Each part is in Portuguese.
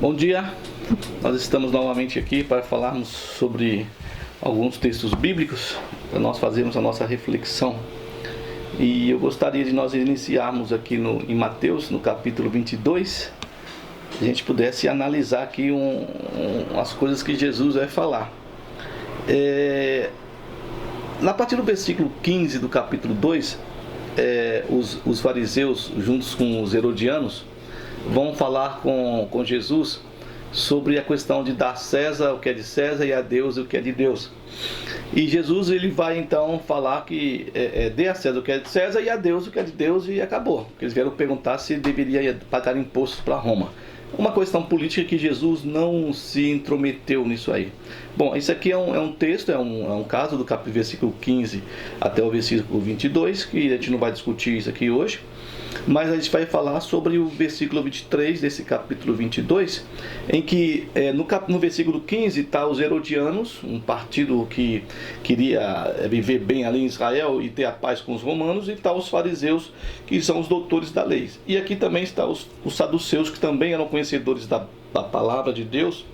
Bom dia, nós estamos novamente aqui para falarmos sobre alguns textos bíblicos, para nós fazermos a nossa reflexão. E eu gostaria de nós iniciarmos aqui em Mateus, no capítulo 22, que a gente pudesse analisar aqui as coisas que Jesus vai falar. Na partir do versículo 15 do capítulo 2, os fariseus, juntos com os herodianos, vão falar com Jesus sobre a questão de dar a César o que é de César e a Deus o que é de Deus. E Jesus ele vai então falar que dê a César o que é de César e a Deus o que é de Deus, e acabou. Porque eles vieram perguntar se deveria pagar impostos para Roma. Uma questão política que Jesus não se intrometeu nisso aí. Bom, isso aqui é um texto, é um caso do versículo 15 até o versículo 22, que a gente não vai discutir isso aqui hoje, mas a gente vai falar sobre o versículo 23 desse capítulo 22, em que no versículo 15 está os herodianos, um partido que queria viver bem ali em Israel e ter a paz com os romanos, e está os fariseus, que são os doutores da lei. E aqui também está os saduceus, que também eram conhecedores da palavra de Deus.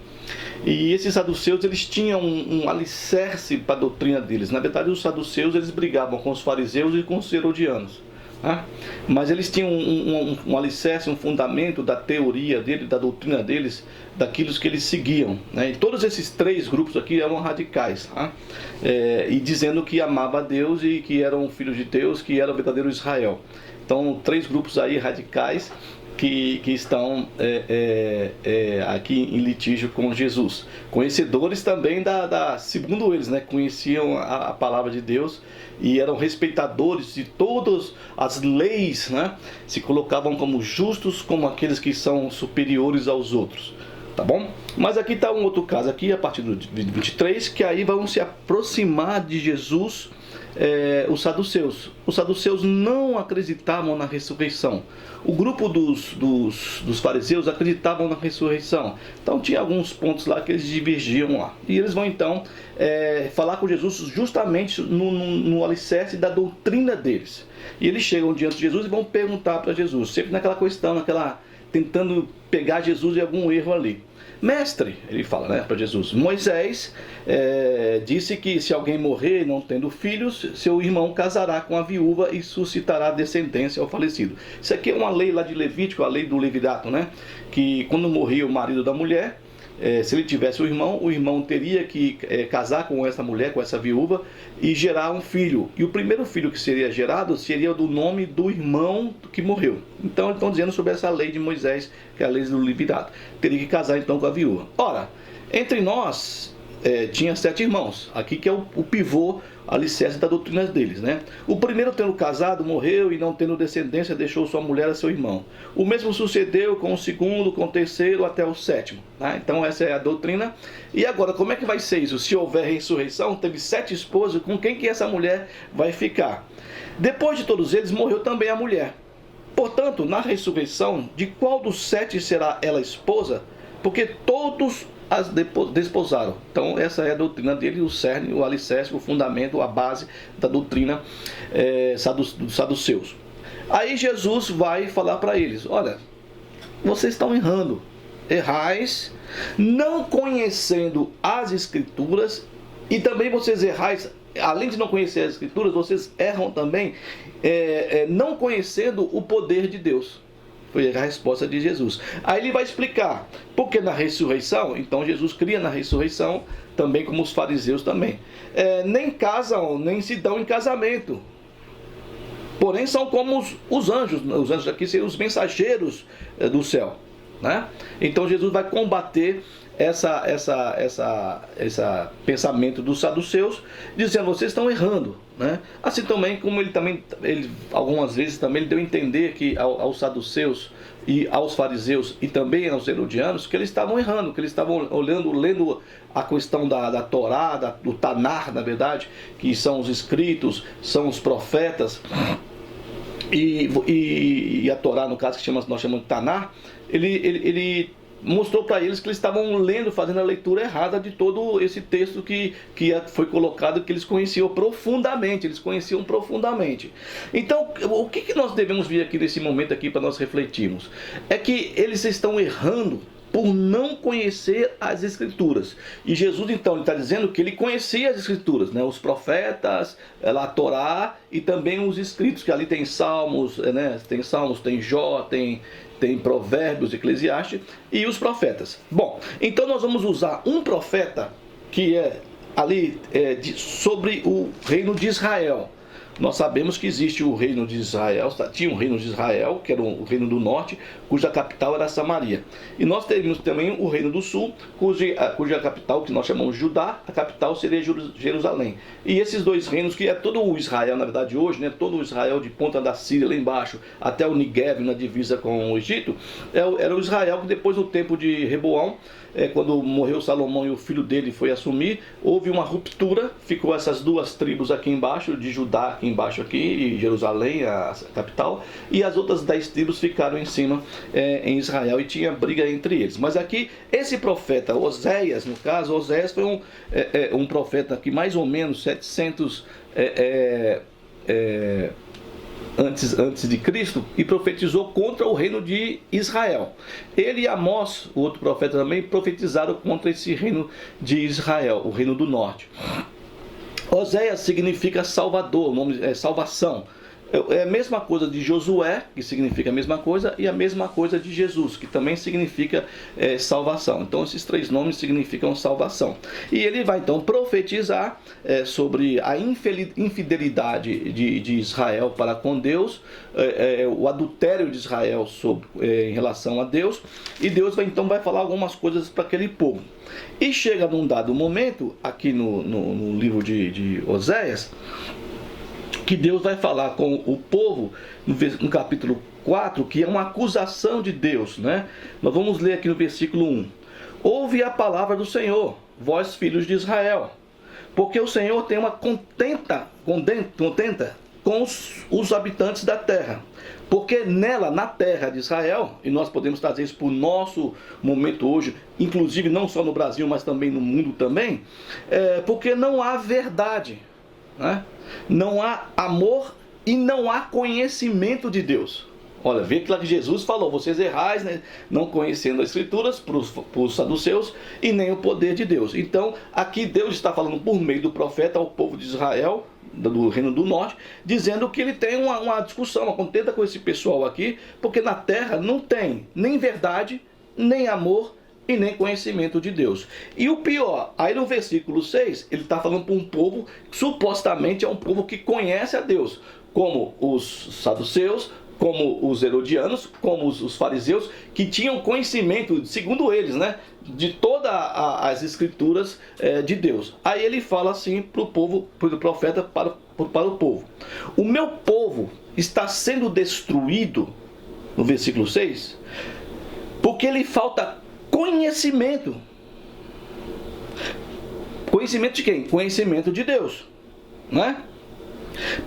E esses saduceus, eles tinham um alicerce para a doutrina deles. Na verdade, os saduceus, eles brigavam com os fariseus e com os herodianos, né? Mas eles tinham um alicerce, um fundamento da teoria dele, da doutrina deles, daquilo que eles seguiam, né? E todos esses três grupos aqui eram radicais, né? E dizendo que amava a Deus e que eram filhos de Deus, que era o verdadeiro Israel. Então, três grupos aí radicais que estão aqui em litígio com Jesus. Conhecedores também segundo eles, né, conheciam a palavra de Deus e eram respeitadores de todas as leis, né, se colocavam como justos, como aqueles que são superiores aos outros. Tá bom? Mas aqui está um outro caso, aqui a partir do 23, que aí vão se aproximar de Jesus os saduceus. Os saduceus não acreditavam na ressurreição. O grupo dos fariseus acreditavam na ressurreição. Então tinha alguns pontos lá que eles divergiam lá. E eles vão então falar com Jesus justamente no alicerce da doutrina deles. E eles chegam diante de Jesus e vão perguntar para Jesus, sempre naquela questão, tentando pegar Jesus em algum erro ali. Mestre, ele fala, né, para Jesus, Moisés disse que se alguém morrer não tendo filhos, seu irmão casará com a viúva e suscitará descendência ao falecido. Isso aqui é uma lei lá de Levítico, a lei do levirato, né? Que quando morria o marido da mulher, se ele tivesse o irmão teria que casar com essa mulher, com essa viúva, e gerar um filho. E o primeiro filho que seria gerado seria do nome do irmão que morreu. Então eles estão dizendo sobre essa lei de Moisés, que é a lei do levirato. Teria que casar então com a viúva. Ora, entre nós tinha 7 irmãos. Aqui que é o pivô, alicerce da doutrina deles, né? O primeiro, tendo casado, morreu, e não tendo descendência, deixou sua mulher a seu irmão. O mesmo sucedeu com o segundo, com o terceiro, até o 7º, né? Então essa é a doutrina. E agora, como é que vai ser isso? Se houver ressurreição, teve 7 esposos, com quem que essa mulher vai ficar? Depois de todos eles, morreu também a mulher. Portanto, na ressurreição, de qual dos 7 será ela esposa? Porque todos as desposaram. Então essa é a doutrina dele, o cerne, o alicerce, o fundamento, a base da doutrina dos saduceus. Aí Jesus vai falar para eles, olha, vocês estão errais, não conhecendo as escrituras, e também vocês errais, além de não conhecer as escrituras, vocês erram também não conhecendo o poder de Deus. Foi a resposta de Jesus. Aí ele vai explicar, porque na ressurreição, então Jesus cria na ressurreição, também como os fariseus também, nem casam, nem se dão em casamento, porém são como os anjos aqui seriam os mensageiros do céu, né? Então Jesus vai combater esse pensamento dos saduceus, dizendo, vocês estão errando, né? Assim também como ele algumas vezes também ele deu a entender que aos saduceus e aos fariseus e também aos herodianos, que eles estavam errando, que eles estavam lendo a questão da Torá, do Tanar, na verdade, que são os escritos, são os profetas, e a Torá, no caso, que nós chamamos de Tanar, ele mostrou para eles que eles estavam lendo, fazendo a leitura errada de todo esse texto que foi colocado, que eles conheciam profundamente, Então, o que nós devemos vir aqui nesse momento aqui para nós refletirmos? É que eles estão errando por não conhecer as Escrituras. E Jesus, então, está dizendo que ele conhecia as Escrituras, né? Os profetas, a Torá e também os escritos, que ali tem Salmos, né? Tem Salmos, tem Jó, tem Provérbios, Eclesiastes e os profetas. Bom, então nós vamos usar um profeta que é ali sobre o reino de Israel. Nós sabemos que existe o reino de Israel, tinha um reino de Israel, que era o reino do norte, cuja capital era Samaria. E nós temos também o reino do sul, cuja capital, que nós chamamos de Judá, a capital seria Jerusalém. E esses dois reinos, que é todo o Israel, na verdade hoje, né, todo o Israel de ponta da Síria lá embaixo, até o Neguev, na divisa com o Egito, era o Israel que depois, no tempo de Reboão, quando morreu Salomão e o filho dele foi assumir, houve uma ruptura, ficou essas duas tribos aqui embaixo, de Judá aqui embaixo aqui, e Jerusalém, a capital, e as outras 10 tribos ficaram em cima em Israel, e tinha briga entre eles. Mas aqui, esse profeta, Oséias, no caso, Oséias foi um profeta que mais ou menos 700 antes de Cristo, e profetizou contra o reino de Israel. Ele e Amós, o outro profeta também, profetizaram contra esse reino de Israel, o reino do norte. Oséias significa salvador, o nome é salvação. É a mesma coisa de Josué, que significa a mesma coisa, e a mesma coisa de Jesus, que também significa salvação. Então esses três nomes significam salvação. E ele vai então profetizar sobre a infidelidade de Israel para com Deus, o adultério de Israel em relação a Deus, e Deus então vai falar algumas coisas para aquele povo. E chega num dado momento, aqui no livro de Oséias, que Deus vai falar com o povo no capítulo 4, que é uma acusação de Deus, né? Nós vamos ler aqui no versículo 1. Ouve a palavra do Senhor, vós filhos de Israel, porque o Senhor tem uma contenta com os habitantes da terra. Porque nela, na terra de Israel, e nós podemos trazer isso para o nosso momento hoje, inclusive não só no Brasil, mas também no mundo também, porque não há verdade, né? Não há amor e não há conhecimento de Deus. Olha, vê que lá que Jesus falou, vocês errais, né, não conhecendo as Escrituras, para os saduceus, e nem o poder de Deus. Então, aqui Deus está falando por meio do profeta ao povo de Israel, do reino do norte, dizendo que ele tem uma discussão, uma contenda com esse pessoal aqui, porque na terra não tem nem verdade, nem amor, e nem conhecimento de Deus. E o pior, aí no versículo 6, ele está falando para um povo que supostamente é um povo que conhece a Deus, como os saduceus, como os herodianos, como os fariseus, que tinham conhecimento, segundo eles, né, de todas as escrituras de Deus. Aí ele fala assim para o povo, para o profeta, para o povo: o meu povo está sendo destruído, no versículo 6, porque lhe falta conhecimento. Conhecimento de quem? Conhecimento de Deus, né?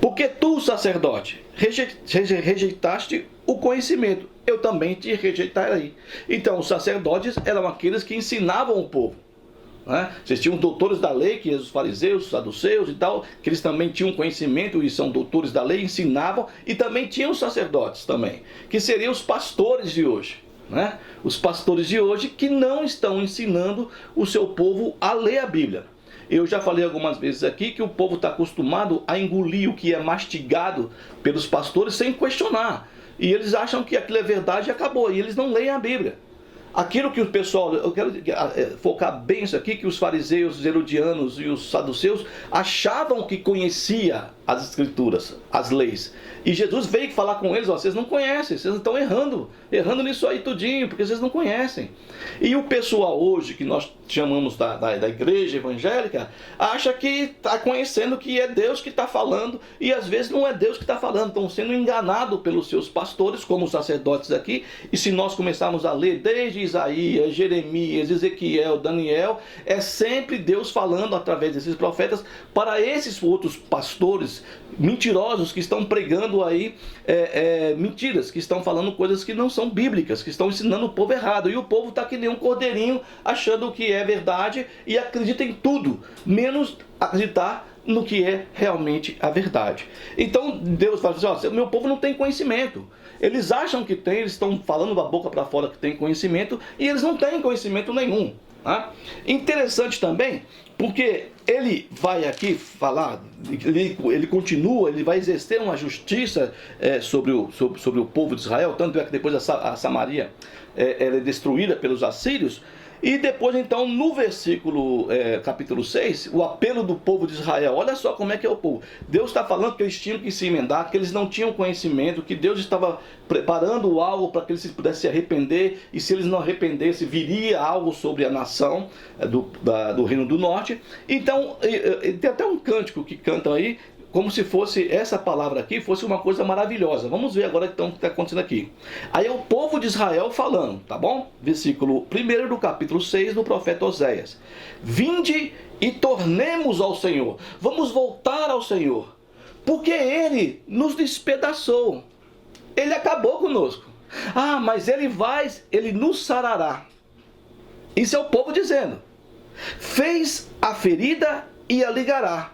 Porque tu, sacerdote, rejeitaste o conhecimento, eu também te rejeitarei. Então os sacerdotes eram aqueles que ensinavam o povo, né? Vocês tinham doutores da lei, que eram os fariseus, os saduceus e tal, que eles também tinham conhecimento e são doutores da lei, ensinavam, e também tinham os sacerdotes também, que seriam os pastores de hoje, né? Os pastores de hoje que não estão ensinando o seu povo a ler a Bíblia. Eu já falei algumas vezes aqui que o povo está acostumado a engolir o que é mastigado pelos pastores sem questionar. E eles acham que aquilo é verdade e acabou. E eles não leem a Bíblia. Aquilo que o pessoal, eu quero focar bem isso aqui, que os fariseus, os herodianos e os saduceus achavam que conhecia as escrituras, as leis. E Jesus veio falar com eles: ó, vocês não conhecem, vocês estão errando nisso aí tudinho, porque vocês não conhecem. E o pessoal hoje, que nós chamamos da igreja evangélica, acha que está conhecendo que é Deus que está falando, e às vezes não é Deus que está falando, estão sendo enganados pelos seus pastores, como os sacerdotes aqui. E se nós começarmos a ler desde Isaías, Jeremias, Ezequiel, Daniel, é sempre Deus falando através desses profetas para esses outros pastores mentirosos que estão pregando aí mentiras, que estão falando coisas que não são bíblicas, que estão ensinando o povo errado. E o povo está que nem um cordeirinho, achando que é verdade e acredita em tudo, menos acreditar no que é realmente a verdade. Então Deus fala assim: ó, meu povo não tem conhecimento. Eles acham que tem, eles estão falando da boca para fora que tem conhecimento, e eles não têm conhecimento nenhum. Tá? Interessante também, porque ele vai aqui falar, ele continua, ele vai exercer uma justiça sobre o povo de Israel, tanto é que depois a Samaria ela é destruída pelos assírios. E depois, então, no versículo capítulo 6, o apelo do povo de Israel. Olha só como é que é o povo. Deus está falando que eles tinham que se emendar, que eles não tinham conhecimento, que Deus estava preparando algo para que eles pudessem se arrepender, e se eles não arrependessem, viria algo sobre a nação do Reino do Norte. Então, tem até um cântico que cantam aí, como se fosse essa palavra aqui, fosse uma coisa maravilhosa. Vamos ver agora então o que está acontecendo aqui. Aí é o povo de Israel falando, tá bom? Versículo 1 do capítulo 6 do profeta Oséias. Vinde e tornemos ao Senhor. Vamos voltar ao Senhor. Porque Ele nos despedaçou. Ele acabou conosco. Ah, mas Ele nos sarará. Isso é o povo dizendo. Fez a ferida e a ligará.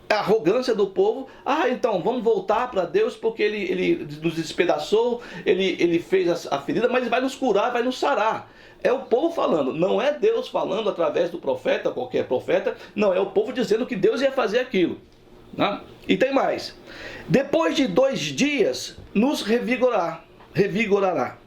A arrogância do povo. Ah, então vamos voltar para Deus porque ele nos despedaçou, ele fez a ferida, mas ele vai nos curar, vai nos sarar. É o povo falando, não é Deus falando através do profeta, qualquer profeta, não, é o povo dizendo que Deus ia fazer aquilo. Né? E tem mais. Depois de 2 dias nos revigorará.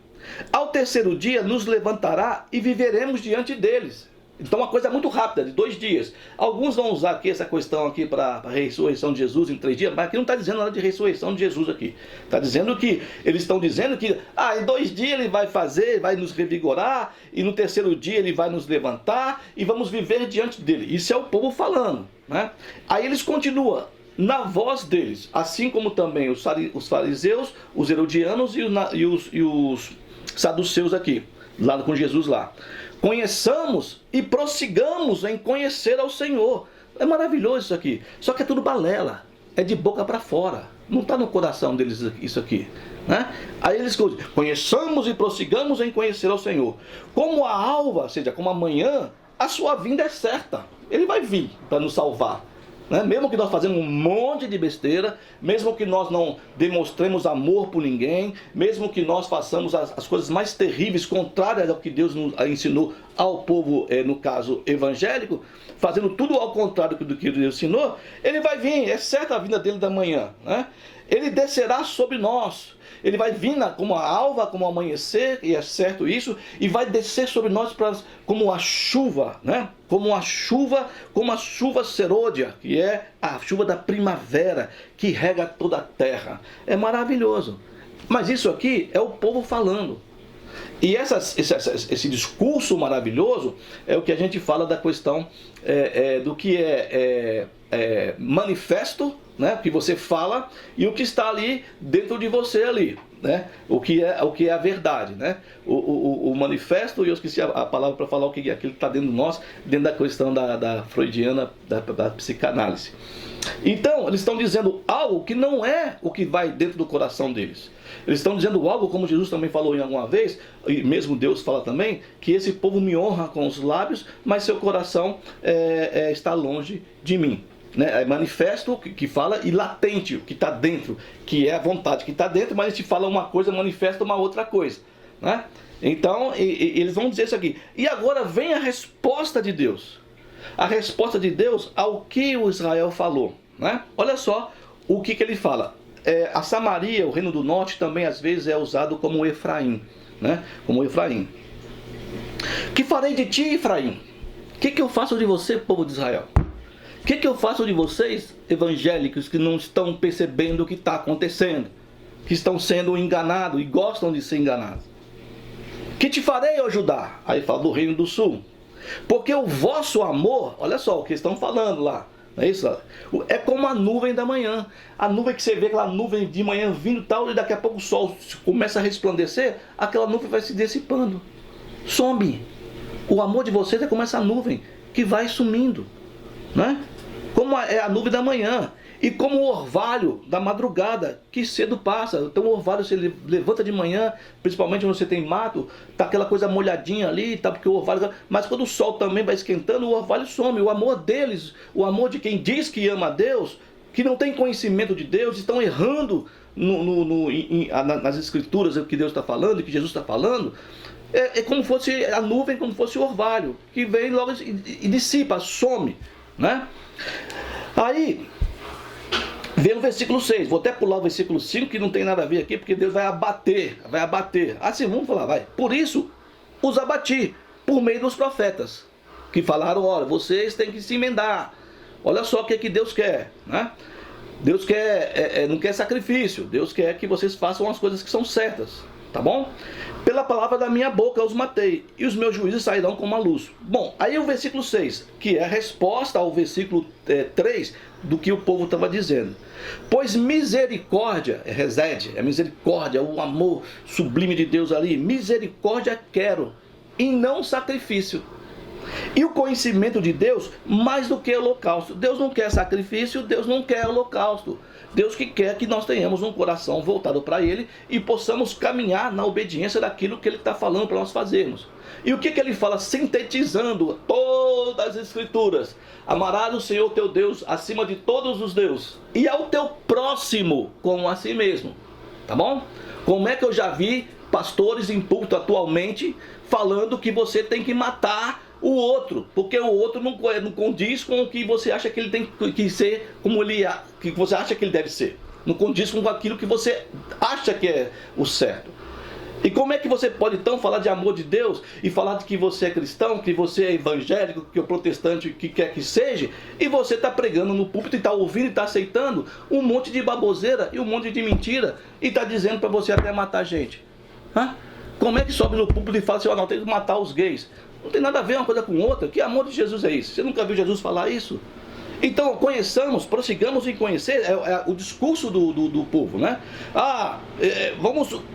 Ao terceiro dia nos levantará e viveremos diante deles. Então uma coisa muito rápida, de 2 dias. Alguns vão usar aqui essa questão aqui para a ressurreição de Jesus em 3 dias, mas aqui não está dizendo nada de ressurreição de Jesus aqui. Está dizendo que, eles estão dizendo que em 2 dias ele vai fazer, vai nos revigorar, e no terceiro dia ele vai nos levantar, e vamos viver diante dele. Isso é o povo falando. Né? Aí eles continuam, na voz deles, assim como também os fariseus, os herodianos e os saduceus aqui, lá com Jesus lá. Conheçamos e prossigamos em conhecer ao Senhor. É maravilhoso isso aqui. Só que é tudo balela. É de boca para fora. Não está no coração deles isso aqui. Né? Aí eles conheçamos e prossigamos em conhecer ao Senhor. Como a alva, ou seja, como amanhã, a sua vinda é certa. Ele vai vir para nos salvar. Né? Mesmo que nós fazemos um monte de besteira, mesmo que nós não demonstremos amor por ninguém, mesmo que nós façamos as coisas mais terríveis, contrárias ao que Deus nos ensinou ao povo, no caso evangélico, fazendo tudo ao contrário do que Deus ensinou, ele vai vir, é certa a vinda dele da manhã. Né? Ele descerá sobre nós. Ele vai vir como a alva, como o amanhecer, e é certo isso, e vai descer sobre nós como a chuva, né? Como a chuva serôdia, que é a chuva da primavera, que rega toda a terra. É maravilhoso. Mas isso aqui é o povo falando. E esse discurso maravilhoso é o que a gente fala da questão do que é manifesto, né, o que você fala, e o que está ali dentro de você ali, né, o que é a verdade, né, o manifesto, e eu esqueci a palavra para falar o que é aquilo que está dentro de nós, dentro da questão da freudiana, da psicanálise. Então, eles estão dizendo algo que não é o que vai dentro do coração deles. Eles estão dizendo algo, como Jesus também falou em alguma vez, e mesmo Deus fala também, que esse povo me honra com os lábios, mas seu coração está longe de mim. Né? É manifesto que fala, e latente, o que está dentro, que é a vontade que está dentro, mas a gente fala uma coisa, manifesta uma outra coisa. Né? Então, eles vão dizer isso aqui. E agora vem a resposta de Deus. A resposta de Deus ao que o Israel falou. Né? Olha só o que ele fala. A Samaria, o Reino do Norte, também às vezes é usado como Efraim. Né? Como Efraim. Que farei de ti, Efraim? O que eu faço de você, povo de Israel? O que eu faço de vocês, evangélicos, que não estão percebendo o que está acontecendo? Que estão sendo enganados e gostam de ser enganados? Que te farei, ó Judá? Aí fala do Reino do Sul. Porque o vosso amor, olha só o que estão falando lá, não é isso? É como a nuvem da manhã. A nuvem que você vê, aquela nuvem de manhã vindo e tal, e daqui a pouco o sol começa a resplandecer, aquela nuvem vai se dissipando. Some. O amor de vocês é como essa nuvem que vai sumindo. Né? Como é a nuvem da manhã. E como o orvalho da madrugada, que cedo passa. Então o orvalho se levanta de manhã, principalmente quando você tem mato, tá aquela coisa molhadinha ali, tá, porque o orvalho... Mas quando o sol também vai esquentando, o orvalho some. O amor deles, o amor de quem diz que ama a Deus, que não tem conhecimento de Deus, estão errando nas escrituras o que Deus está falando, o que Jesus está falando, é como fosse a nuvem, como fosse o orvalho, que vem logo e dissipa, some, né? Aí vem o versículo 6, vou até pular o versículo 5, que não tem nada a ver aqui, porque Deus vai abater. Assim, vamos falar, vai. Por isso, os abati, por meio dos profetas, que falaram, olha, vocês têm que se emendar. Olha só o que Deus quer, né? Deus quer, não quer sacrifício, Deus quer que vocês façam as coisas que são certas, tá bom? Pela palavra da minha boca eu os matei, e os meus juízes sairão como a luz. Bom, aí o versículo 6, que é a resposta ao versículo 3 do que o povo estava dizendo. Pois misericórdia, é misericórdia, o amor sublime de Deus ali, misericórdia quero, e não sacrifício. E o conhecimento de Deus mais do que holocausto. Deus não quer sacrifício, Deus não quer holocausto. Deus que quer que nós tenhamos um coração voltado para Ele e possamos caminhar na obediência daquilo que Ele está falando para nós fazermos. E o que Ele fala? Sintetizando todas as Escrituras. Amarás o Senhor teu Deus acima de todos os deuses, e ao teu próximo como a si mesmo. Tá bom? Como é que eu já vi pastores em púlpito atualmente falando que você tem que matar o outro, porque o outro não condiz com o que você acha que ele tem que ser, que você acha que ele deve ser. Não condiz com aquilo que você acha que é o certo. E como é que você pode então falar de amor de Deus e falar de que você é cristão, que você é evangélico, que é protestante, que quer que seja, e você está pregando no púlpito e está ouvindo e está aceitando um monte de baboseira e um monte de mentira e está dizendo para você até matar gente? Hã? Como é que sobe no púlpito e fala assim, não, tem que matar os gays? Não tem nada a ver uma coisa com outra. Que amor de Jesus é isso? Você nunca viu Jesus falar isso? Então, prossigamos em conhecer o discurso do povo, né?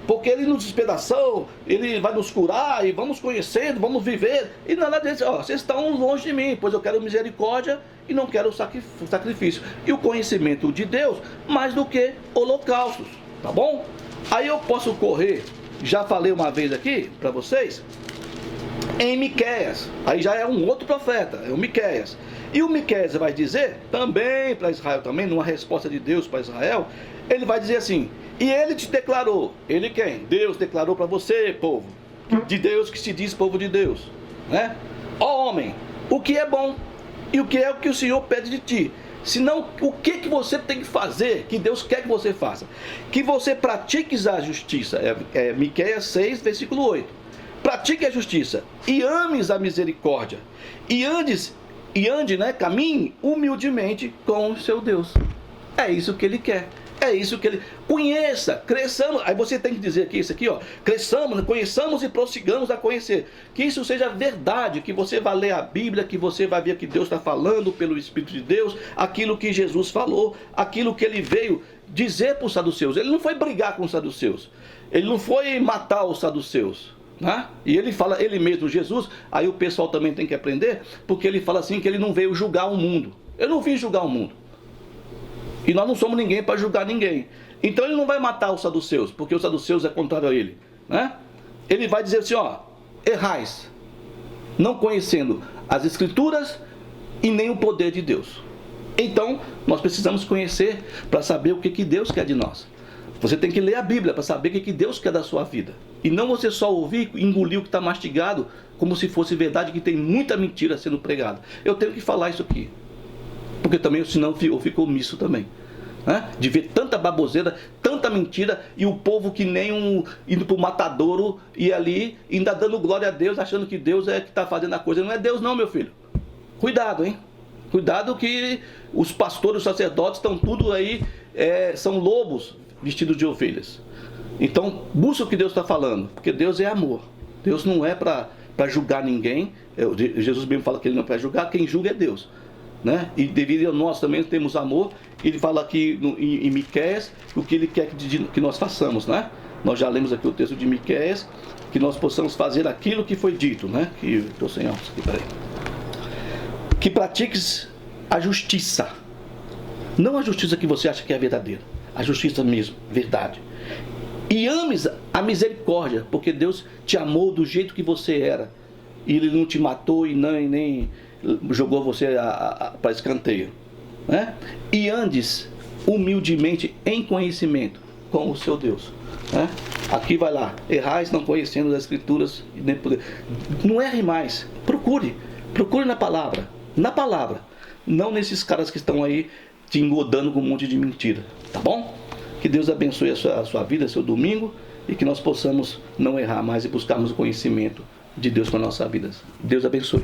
Porque ele nos despedaçou, ele vai nos curar, e vamos conhecendo, vamos viver. E nada disso, vocês estão longe de mim, pois eu quero misericórdia e não quero sacrifício. E o conhecimento de Deus mais do que holocaustos, tá bom? Aí eu posso correr, já falei uma vez aqui para vocês, em Miqueias, aí já é um outro profeta, é o Miqueias. E o Miqueias vai dizer, também para Israel, também numa resposta de Deus para Israel, ele vai dizer assim, e ele te declarou, ele quem? Deus declarou para você, povo, de Deus que se diz povo de Deus, né? Ó homem, o que é bom e o que é o que o Senhor pede de ti, senão o que você tem que fazer, que Deus quer que você faça, que você pratiques a justiça, Miqueias 6, versículo 8. Pratique a justiça e ames a misericórdia e ande, caminhe humildemente com o seu Deus. É isso que Ele quer. É isso que Ele... Conheça, cresçamos. Aí você tem que dizer aqui, isso aqui, cresçamos, conheçamos e prossigamos a conhecer. Que isso seja verdade, que você vai ler a Bíblia, que você vai ver que Deus está falando pelo Espírito de Deus, aquilo que Jesus falou, aquilo que Ele veio dizer para os saduceus. Ele não foi brigar com os saduceus. Ele não foi matar os saduceus. Né? E ele fala, ele mesmo, Jesus, aí o pessoal também tem que aprender, porque ele fala assim que ele não veio julgar o mundo. Eu não vim julgar o mundo. E nós não somos ninguém para julgar ninguém. Então ele não vai matar os saduceus, porque os saduceus é contrário a ele. Né? Ele vai dizer assim, errais, não conhecendo as Escrituras e nem o poder de Deus. Então, nós precisamos conhecer para saber o que Deus quer de nós. Você tem que ler a Bíblia para saber o que Deus quer da sua vida. E não você só ouvir e engolir o que está mastigado como se fosse verdade, que tem muita mentira sendo pregada. Eu tenho que falar isso aqui. Porque também, senão eu fico omisso também. Né? De ver tanta baboseira, tanta mentira, e o povo que nem indo para o matadouro e ali ainda dando glória a Deus, achando que Deus é que está fazendo a coisa. Não é Deus não, meu filho. Cuidado, hein? Cuidado que os pastores, os sacerdotes estão tudo aí, são lobos vestidos de ovelhas. Então, busca o que Deus está falando, porque Deus é amor. Deus não é para julgar ninguém. Jesus mesmo fala que Ele não é para julgar, quem julga é Deus. Né? E devido a nós também temos amor. Ele fala aqui em Miqueias o que Ele quer que nós façamos. Né? Nós já lemos aqui o texto de Miqueias, que nós possamos fazer aquilo que foi dito. Né? Estou sem óculos aqui, peraí. Que pratiques a justiça. Não a justiça que você acha que é verdadeira. A justiça mesmo, verdade. E ames a misericórdia, porque Deus te amou do jeito que você era. E Ele não te matou e nem jogou você para escanteio. Né? E andes humildemente em conhecimento. com o seu Deus. Né? Aqui vai lá, errais não conhecendo as escrituras e nem poder. Não erre mais, procure na palavra, não nesses caras que estão aí te engodando com um monte de mentira, tá bom? Que Deus abençoe a sua vida, seu domingo, e que nós possamos não errar mais e buscarmos o conhecimento de Deus para a nossa vida. Deus abençoe.